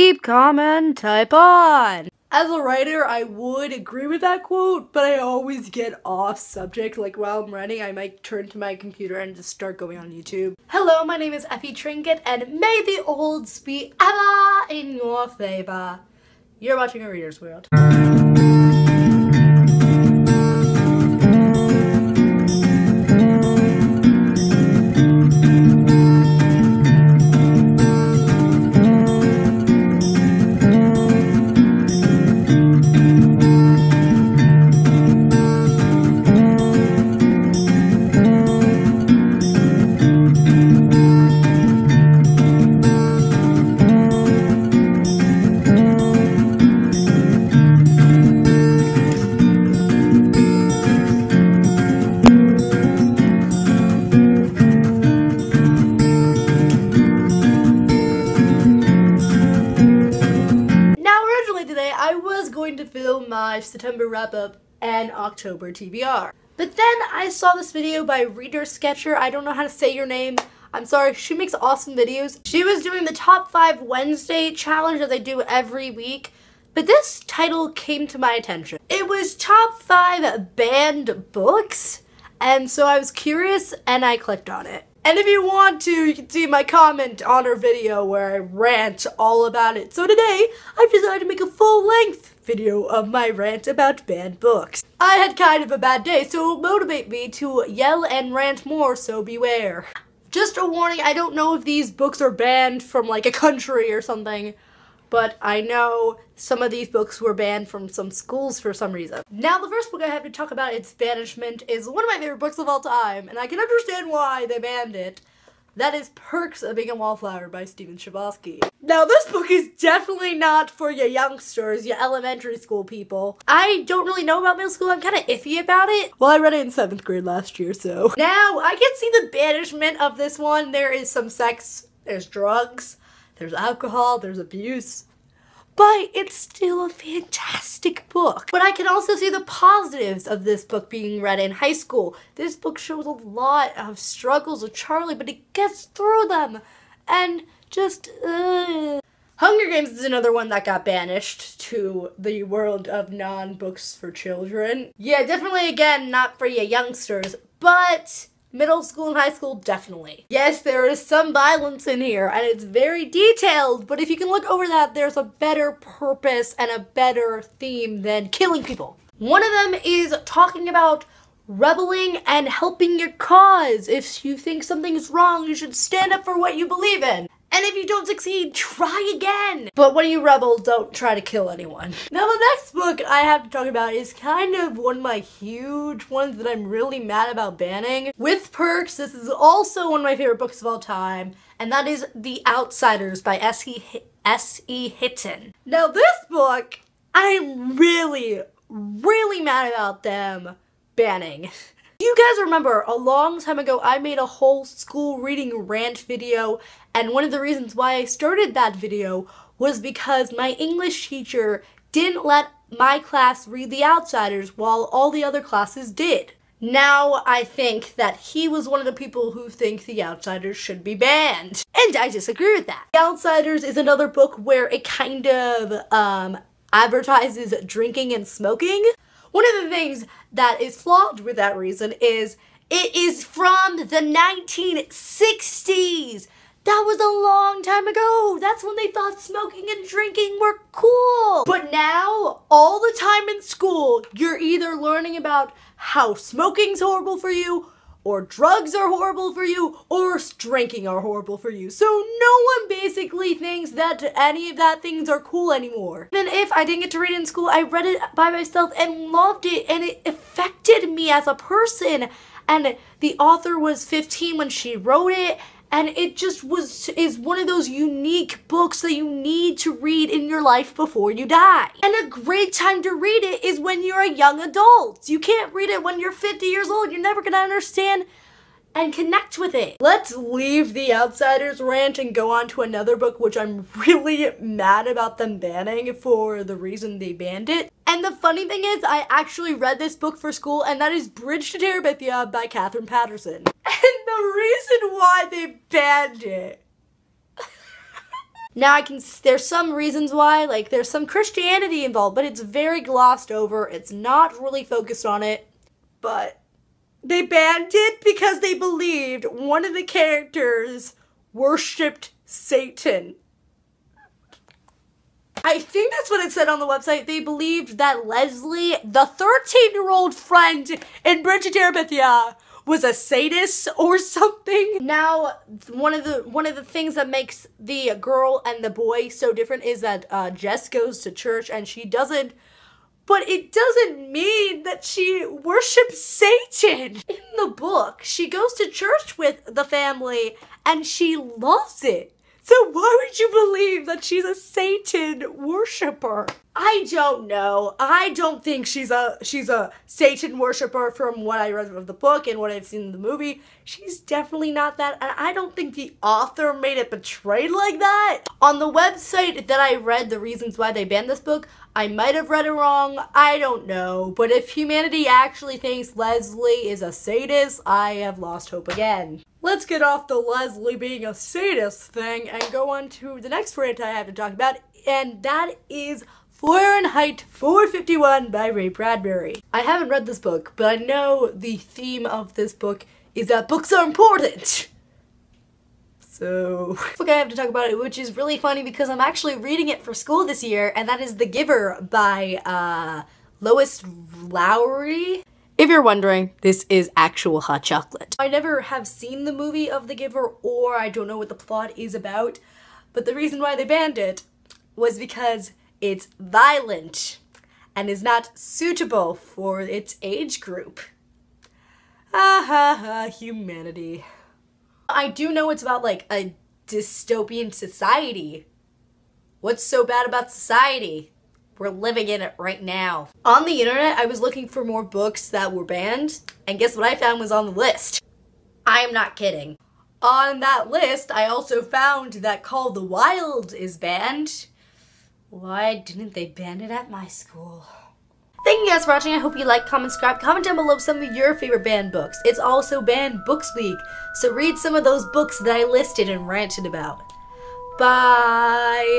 Keep calm and type on. As a writer, I would agree with that quote, but I always get off subject. Like while I'm writing, I might turn to my computer and just start going on YouTube. Hello, my name is Effie Trinket, and may the odds be ever in your favor. You're watching A Reader's World. To film my September wrap-up and October TBR. But then I saw this video by Reader Sketcher. I don't know how to say your name. I'm sorry. She makes awesome videos. She was doing the Top 5 Wednesday challenge that they do every week. But this title came to my attention. It was Top 5 Banned Books. And so I was curious and I clicked on it. And if you want to, you can see my comment on her video where I rant all about it. So today, I've decided to make a full-length video of my rant about banned books. I had kind of a bad day, so it will motivate me to yell and rant more, so beware. Just a warning, I don't know if these books are banned from like a country or something, but I know some of these books were banned from some schools for some reason. Now, the first book I have to talk about its banishment is one of my favorite books of all time, and I can understand why they banned it. That is Perks of Being a Wallflower by Stephen Chbosky. Now, this book is definitely not for you youngsters, you elementary school people. I don't really know about middle school. I'm kind of iffy about it. Well, I read it in 7th grade last year, so. Now, I can see the banishment of this one. There is some sex, there's drugs, there's alcohol, there's abuse. But it's still a fantastic book. But I can also see the positives of this book being read in high school. This book shows a lot of struggles with Charlie, but it gets through them. And just, Hunger Games is another one that got banished to the world of non-books for children. Yeah, definitely, again, not for you youngsters, but middle school and high school, definitely. Yes, there is some violence in here, and it's very detailed, but if you can look over that, there's a better purpose and a better theme than killing people. One of them is talking about rebelling and helping your cause. If you think something is wrong, you should stand up for what you believe in. And if you don't succeed, try again. But when you rebel, don't try to kill anyone. Now, the next book I have to talk about is kind of one of my huge ones that I'm really mad about banning. With Perks, this is also one of my favorite books of all time, and that is The Outsiders by S.E. Hinton. Now, this book, I'm really mad about them banning. You guys remember a long time ago I made a whole school reading rant video, and one of the reasons why I started that video was because my English teacher didn't let my class read The Outsiders while all the other classes did. Now I think that he was one of the people who think The Outsiders should be banned, and I disagree with that. The Outsiders is another book where it kind of advertises drinking and smoking. One of the things that is flawed with that reason is it is from the 1960s. That was a long time ago. That's when they thought smoking and drinking were cool. But now, all the time in school, you're either learning about how smoking's horrible for you, or drugs are horrible for you, or drinking are horrible for you. So no one basically thinks that any of that things are cool anymore. Even if I didn't get to read it in school, I read it by myself and loved it, and it affected me as a person. And the author was 15 when she wrote it, and it just is one of those unique books that you need to read in your life before you die. And a great time to read it is when you're a young adult. You can't read it when you're 50 years old. You're never gonna understand and connect with it. Let's leave the Outsiders rant and go on to another book which I'm really mad about them banning for the reason they banned it. And the funny thing is, I actually read this book for school, and that is Bridge to Terabithia by Katherine Paterson. And the reason why they banned it Now there's some reasons why, like there's some Christianity involved, but it's very glossed over. It's not really focused on it. But they banned it because they believed one of the characters worshipped Satan. I think that's what it said on the website. They believed that Leslie, the 13-year-old friend in Bridget Terabithia, was a sadist or something. Now, one of the things that makes the girl and the boy so different is that Jess goes to church and she doesn't, but it doesn't mean that she worships Satan. In the book, she goes to church with the family and she loves it. So why would you believe that she's a Satan worshiper? I don't know. I don't think she's a Satan worshiper from what I read of the book and what I've seen in the movie. She's definitely not that, and I don't think the author made it portrayed like that. On the website that I read the reasons why they banned this book, I might have read it wrong. I don't know. But if humanity actually thinks Leslie is a sadist, I have lost hope again. Let's get off the Leslie being a sadist thing and go on to the next rant I have to talk about, and that is Fahrenheit 451 by Ray Bradbury. I haven't read this book, but I know the theme of this book is that books are important. So, the book I have to talk about it, which is really funny because I'm actually reading it for school this year, and that is The Giver by Lois Lowry. If you're wondering, this is actual hot chocolate. I never have seen the movie of The Giver, or I don't know what the plot is about, but the reason why they banned it was because it's violent and is not suitable for its age group. Ah ha ha, humanity. I do know it's about like a dystopian society. What's so bad about society? We're living in it right now. On the internet, I was looking for more books that were banned, and guess what I found was on the list? I am not kidding. On that list, I also found that Call of the Wild is banned. Why didn't they ban it at my school? Thank you guys for watching. I hope you like, comment, subscribe. Comment down below some of your favorite banned books. It's also banned Books Week, so read some of those books that I listed and ranted about. Bye!